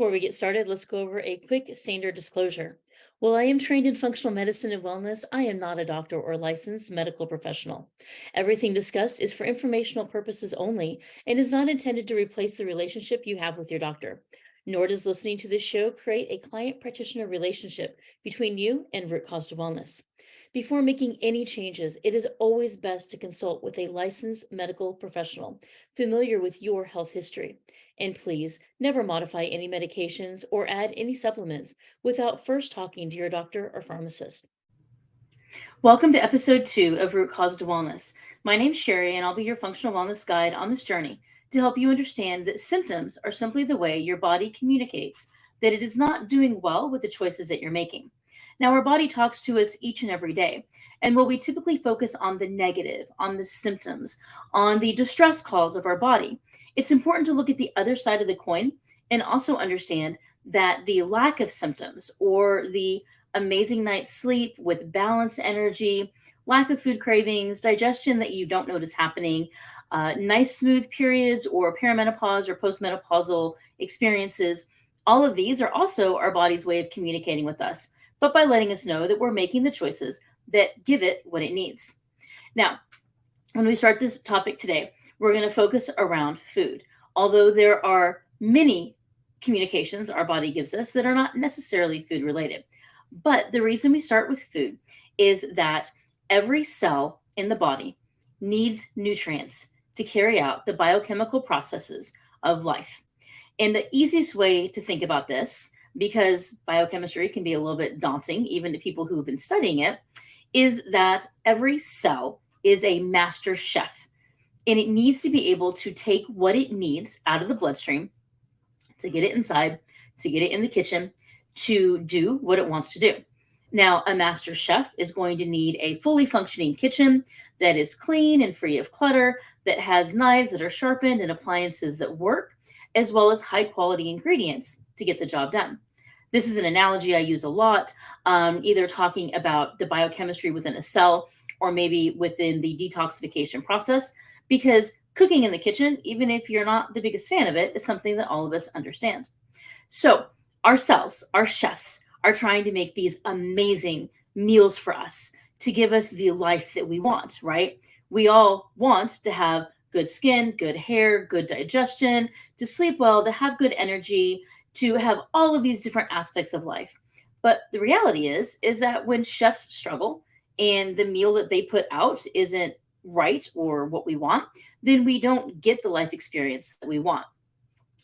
Before we get started, let's go over a quick standard disclosure. While I am trained in functional medicine and wellness, I am not a doctor or licensed medical professional. Everything discussed is for informational purposes only and is not intended to replace the relationship you have with your doctor. Nor does listening to this show create a client practitioner relationship between you and Root Cause to Wellness. Before making any changes, it is always best to consult with a licensed medical professional familiar with your health history. And please never modify any medications or add any supplements without first talking to your doctor or pharmacist. Welcome to episode 2 of Root Cause to Wellness. My name's Sherry, and I'll be your functional wellness guide on this journey to help you understand that symptoms are simply the way your body communicates that it is not doing well with the choices that you're making. Now, our body talks to us each and every day, and while we typically focus on the negative, on the symptoms, on the distress calls of our body, it's important to look at the other side of the coin and also understand that the lack of symptoms or the amazing night's sleep with balanced energy, lack of food cravings, digestion that you don't notice happening, nice smooth periods or perimenopause or postmenopausal experiences. All of these are also our body's way of communicating with us, but by letting us know that we're making the choices that give it what it needs. Now, when we start this topic today, we're going to focus around food. Although there are many communications our body gives us that are not necessarily food related. But the reason we start with food is that every cell in the body needs nutrients to carry out the biochemical processes of life. And the easiest way to think about this, because biochemistry can be a little bit daunting, even to people who have been studying it, is that every cell is a master chef. And it needs to be able to take what it needs out of the bloodstream to get it inside, to get it in the kitchen, to do what it wants to do. Now, a master chef is going to need a fully functioning kitchen that is clean and free of clutter, that has knives that are sharpened and appliances that work, as well as high quality ingredients to get the job done. This is an analogy I use a lot, either talking about the biochemistry within a cell or maybe within the detoxification process, because cooking in the kitchen, even if you're not the biggest fan of it, is something that all of us understand. So our cells, our chefs, are trying to make these amazing meals for us to give us the life that we want, right? We all want to have good skin, good hair, good digestion, to sleep well, to have good energy, to have all of these different aspects of life. But the reality is that when chefs struggle and the meal that they put out isn't right or what we want, then we don't get the life experience that we want.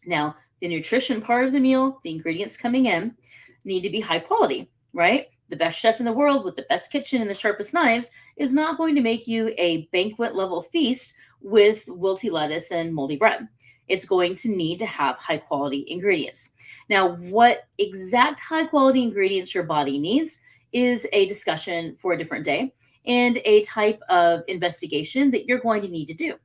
Now, the nutrition part of the meal, the ingredients coming in, need to be high quality, right? The best chef in the world with the best kitchen and the sharpest knives is not going to make you a banquet level feast with wilty lettuce and moldy bread. It's going to need to have high quality ingredients. Now, what exact high quality ingredients your body needs is a discussion for a different day and a type of investigation that you're going to need to do.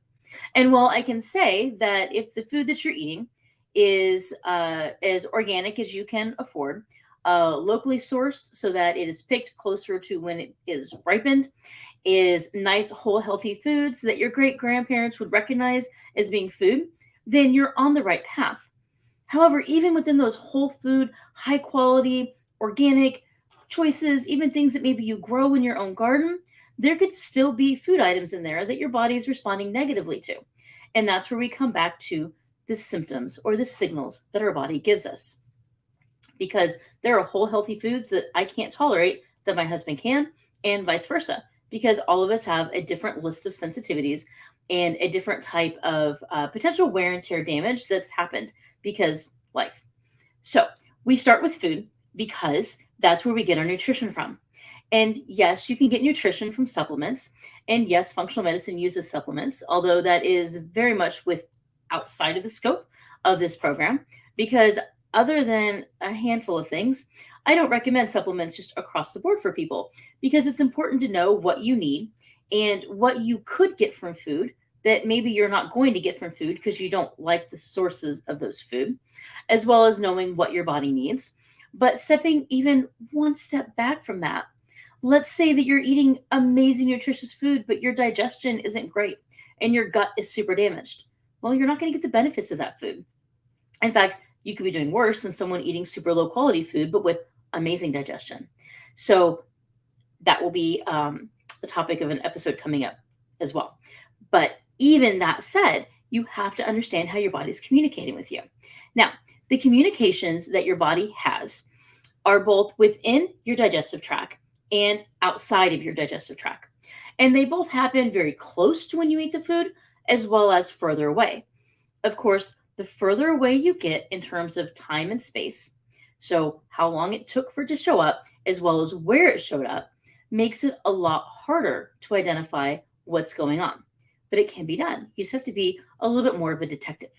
And while I can say that if the food that you're eating is as organic as you can afford, locally sourced so that it is picked closer to when it is ripened, is nice, whole, healthy foods that your great grandparents would recognize as being food, then you're on the right path. However, even within those whole food, high quality, organic choices, even things that maybe you grow in your own garden, there could still be food items in there that your body is responding negatively to. And that's where we come back to the symptoms or the signals that our body gives us. Because there are whole healthy foods that I can't tolerate that my husband can, and vice versa, because all of us have a different list of sensitivities and a different type of potential wear and tear damage that's happened because life. So we start with food because that's where we get our nutrition from. And yes, you can get nutrition from supplements. And yes, functional medicine uses supplements, although that is very much outside of the scope of this program, because other than a handful of things, I don't recommend supplements just across the board for people, because it's important to know what you need and what you could get from food that maybe you're not going to get from food because you don't like the sources of those food, as well as knowing what your body needs. But stepping even one step back from that, let's say that you're eating amazing, nutritious food, but your digestion isn't great and your gut is super damaged. Well, you're not going to get the benefits of that food. In fact, You could be doing worse than someone eating super low quality food, but with amazing digestion. So that will be the topic of an episode coming up as well. But even that said, you have to understand how your body's communicating with you. Now, the communications that your body has are both within your digestive tract and outside of your digestive tract. And they both happen very close to when you eat the food, as well as further away. Of course, the further away you get in terms of time and space, so how long it took for it to show up, as well as where it showed up, makes it a lot harder to identify what's going on. But it can be done. You just have to be a little bit more of a detective.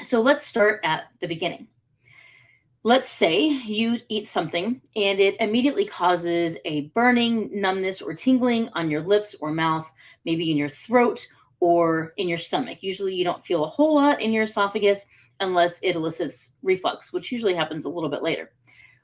So let's start at the beginning. Let's say you eat something and it immediately causes a burning, numbness, or tingling on your lips or mouth, maybe in your throat or in your stomach. Usually, you don't feel a whole lot in your esophagus unless it elicits reflux, which usually happens a little bit later.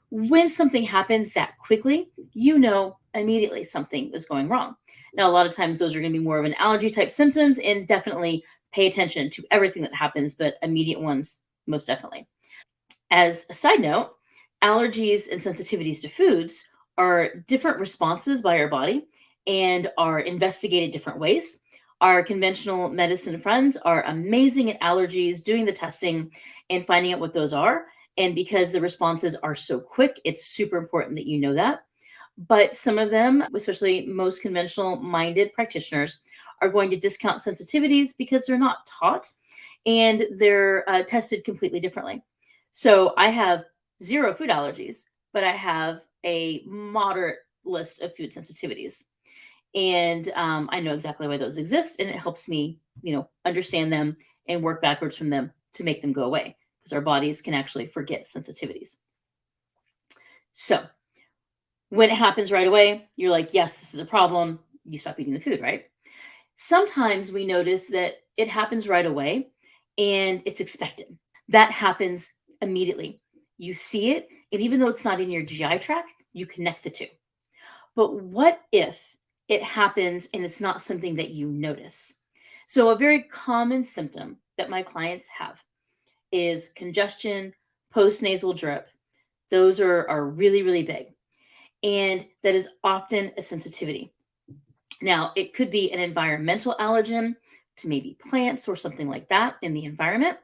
When something happens that quickly, you know immediately something is going wrong. Now, a lot of times those are going to be more of an allergy type symptoms, and definitely pay attention to everything that happens, but immediate ones, most definitely. As a side note, allergies and sensitivities to foods are different responses by our body and are investigated different ways. Our conventional medicine friends are amazing at allergies, doing the testing and finding out what those are. And because the responses are so quick, it's super important that you know that. But some of them, especially most conventional minded practitioners, are going to discount sensitivities because they're not taught and they're tested completely differently. So I have zero food allergies, but I have a moderate list of food sensitivities. And I know exactly why those exist, and it helps me, understand them and work backwards from them to make them go away because our bodies can actually forget sensitivities. So when it happens right away, you're like, yes, this is a problem. You stop eating the food, right? Sometimes we notice that it happens right away and it's expected. That happens immediately. You see it, and even though it's not in your GI tract, you connect the two. But what if it happens and it's not something that you notice? So, a very common symptom that my clients have is congestion, postnasal drip. Those are really, really big. And that is often a sensitivity. Now, it could be an environmental allergen to maybe plants or something like that in the environment.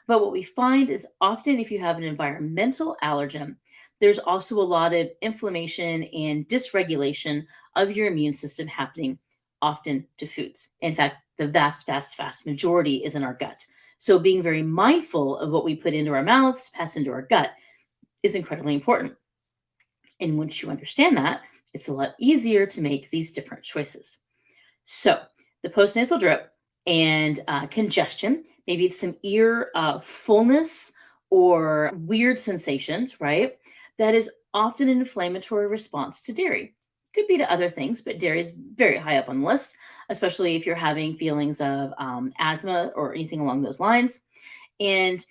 But what we find is often if you have an environmental allergen, there's also a lot of inflammation and dysregulation of your immune system happening often to foods. In fact, the vast, vast, vast majority is in our gut. So being very mindful of what we put into our mouths, pass into our gut, is incredibly important. And once you understand that, it's a lot easier to make these different choices. So, the postnasal drip and congestion, maybe it's some ear fullness or weird sensations, right? That is often an inflammatory response to dairy. Could be to other things, but dairy is very high up on the list, especially if you're having feelings of asthma or anything along those lines. And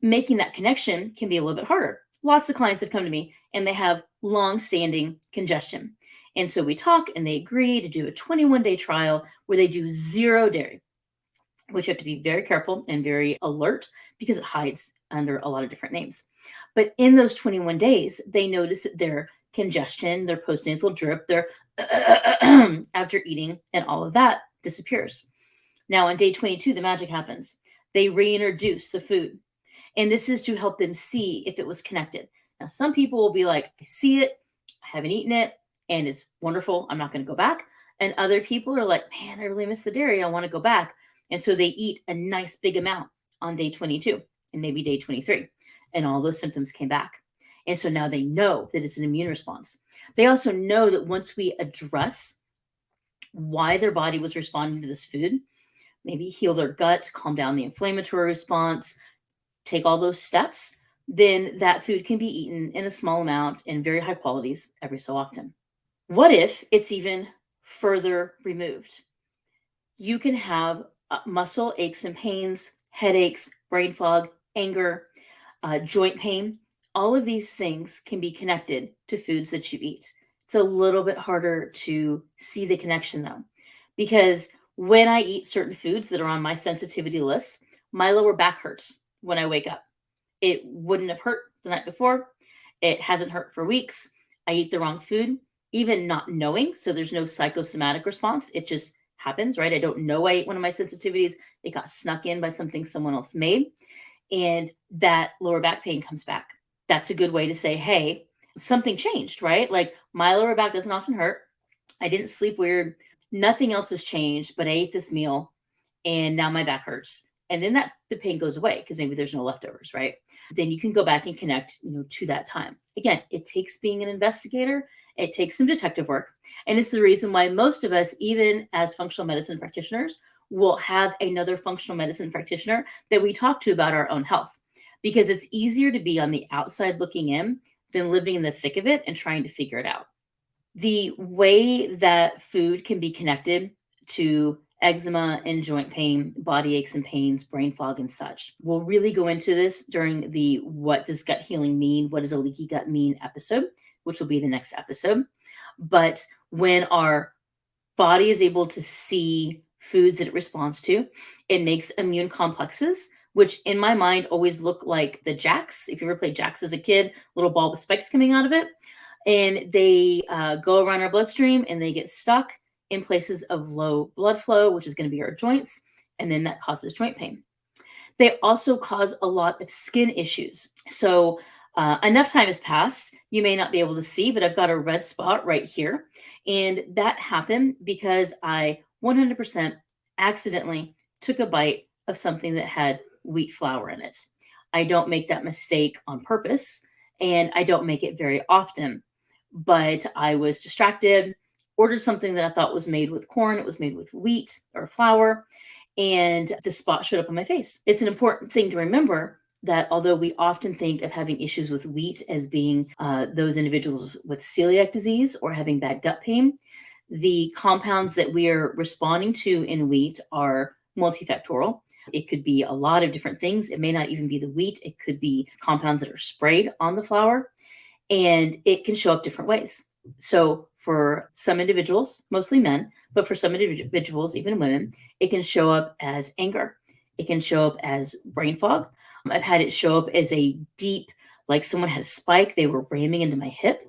making that connection can be a little bit harder. Lots of clients have come to me and they have long-standing congestion. And so we talk and they agree to do a 21-day trial where they do zero dairy, which you have to be very careful and very alert because it hides under a lot of different names. But in those 21 days, they notice that their congestion, their postnasal drip, their after eating, and all of that disappears. Now, on day 22, the magic happens. They reintroduce the food. And this is to help them see if it was connected. Now, some people will be like, I see it, I haven't eaten it, and it's wonderful. I'm not going to go back. And other people are like, man, I really miss the dairy. I want to go back. And so they eat a nice big amount on day 22 and maybe day 23. And all those symptoms came back. And so now they know that it's an immune response. They also know that once we address why their body was responding to this food, maybe heal their gut, calm down the inflammatory response, take all those steps, then that food can be eaten in a small amount in very high qualities every so often. What if it's even further removed? You can have muscle aches and pains, headaches, brain fog, anger, joint pain. All of these things can be connected to foods that you eat. It's a little bit harder to see the connection though, because when I eat certain foods that are on my sensitivity list, my lower back hurts when I wake up. It wouldn't have hurt the night before. It hasn't hurt for weeks. I eat the wrong food, even not knowing. So there's no psychosomatic response. It just happens, right? I don't know I ate one of my sensitivities. It got snuck in by something someone else made. And that lower back pain comes back. That's a good way to say, hey, something changed, right? Like my lower back doesn't often hurt. I didn't sleep weird. Nothing else has changed, but I ate this meal and now my back hurts. And then the pain goes away because maybe there's no leftovers, right? Then you can go back and connect, to that time. Again, it takes being an investigator. It takes some detective work. And it's the reason why most of us, even as functional medicine practitioners, will have another functional medicine practitioner that we talk to about our own health, because it's easier to be on the outside looking in than living in the thick of it and trying to figure it out. The way that food can be connected to eczema and joint pain, body aches and pains, brain fog, and such. We'll really go into this during the What Does Gut Healing Mean? What does a leaky gut mean episode, which will be the next episode. But when our body is able to see foods that it responds to, it makes immune complexes, which in my mind always look like the jacks. If you ever played jacks as a kid, little ball with spikes coming out of it. And they go around our bloodstream and they get stuck in places of low blood flow, which is going to be our joints. And then that causes joint pain. They also cause a lot of skin issues. So enough time has passed. You may not be able to see, but I've got a red spot right here. And that happened because I 100% accidentally took a bite of something that had wheat flour in it. I don't make that mistake on purpose, and I don't make it very often. But I was distracted, ordered something that I thought was made with corn. It was made with wheat or flour, and the spot showed up on my face. It's an important thing to remember that although we often think of having issues with wheat as being those individuals with celiac disease or having bad gut pain, the compounds that we are responding to in wheat are multifactorial. It could be a lot of different things. It may not even be the wheat. It could be compounds that are sprayed on the flour, and it can show up different ways. So for some individuals, mostly men, but for some individuals, even women, it can show up as anger. It can show up as brain fog. I've had it show up as a deep, like someone had a spike, they were ramming into my hip.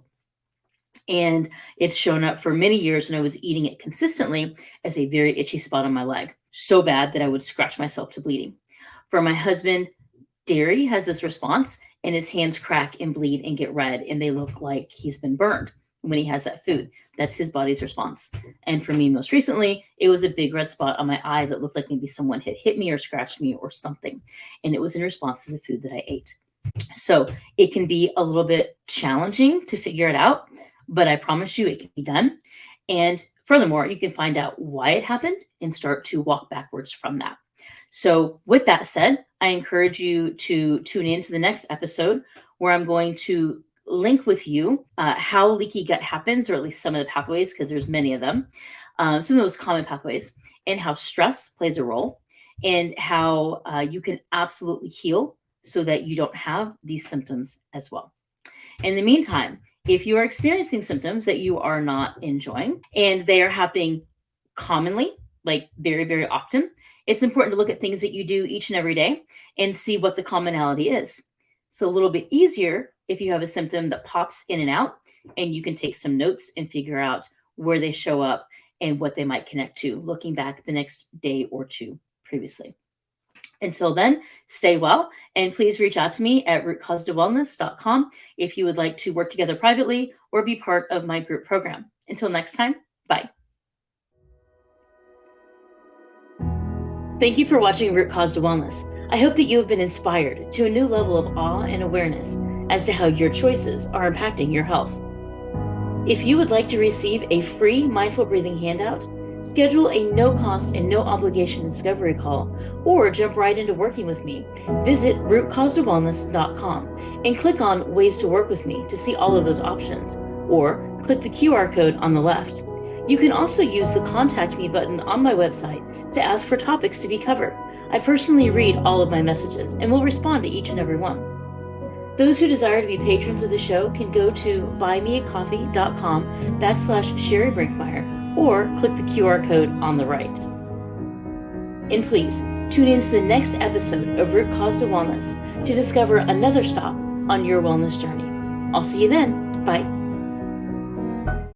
And it's shown up for many years when I was eating it consistently as a very itchy spot on my leg, so bad that I would scratch myself to bleeding. For my husband, dairy has this response, and his hands crack and bleed and get red, and they look like he's been burned when he has that food. That's his body's response. And for me, most recently, it was a big red spot on my eye that looked like maybe someone had hit me or scratched me or something. And it was in response to the food that I ate. So it can be a little bit challenging to figure it out, but I promise you it can be done. And furthermore, you can find out why it happened and start to walk backwards from that. So with that said, I encourage you to tune in to the next episode where I'm going to link with you how leaky gut happens, or at least some of the pathways, because there's many of them, some of those common pathways, and how stress plays a role, and how you can absolutely heal so that you don't have these symptoms as well. In the meantime, if you are experiencing symptoms that you are not enjoying and they are happening commonly, like very, very often, it's important to look at things that you do each and every day and see what the commonality is. It's a little bit easier if you have a symptom that pops in and out, and you can take some notes and figure out where they show up and what they might connect to, looking back the next day or two previously. Until then, stay well, and please reach out to me at rootcausetowellness.com if you would like to work together privately or be part of my group program. Until next time, bye. Thank you for watching Root Cause to Wellness. I hope that you have been inspired to a new level of awe and awareness as to how your choices are impacting your health. If you would like to receive a free mindful breathing handout, schedule a no-cost and no-obligation discovery call, or jump right into working with me, visit rootcausetowellness.com and click on Ways to Work with Me to see all of those options, or click the QR code on the left. You can also use the Contact Me button on my website to ask for topics to be covered. I personally read all of my messages and will respond to each and every one. Those who desire to be patrons of the show can go to buymeacoffee.com/Sherry Brinkmeyer or click the QR code on the right. And please tune in to the next episode of Root Cause to Wellness to discover another stop on your wellness journey. I'll see you then. Bye.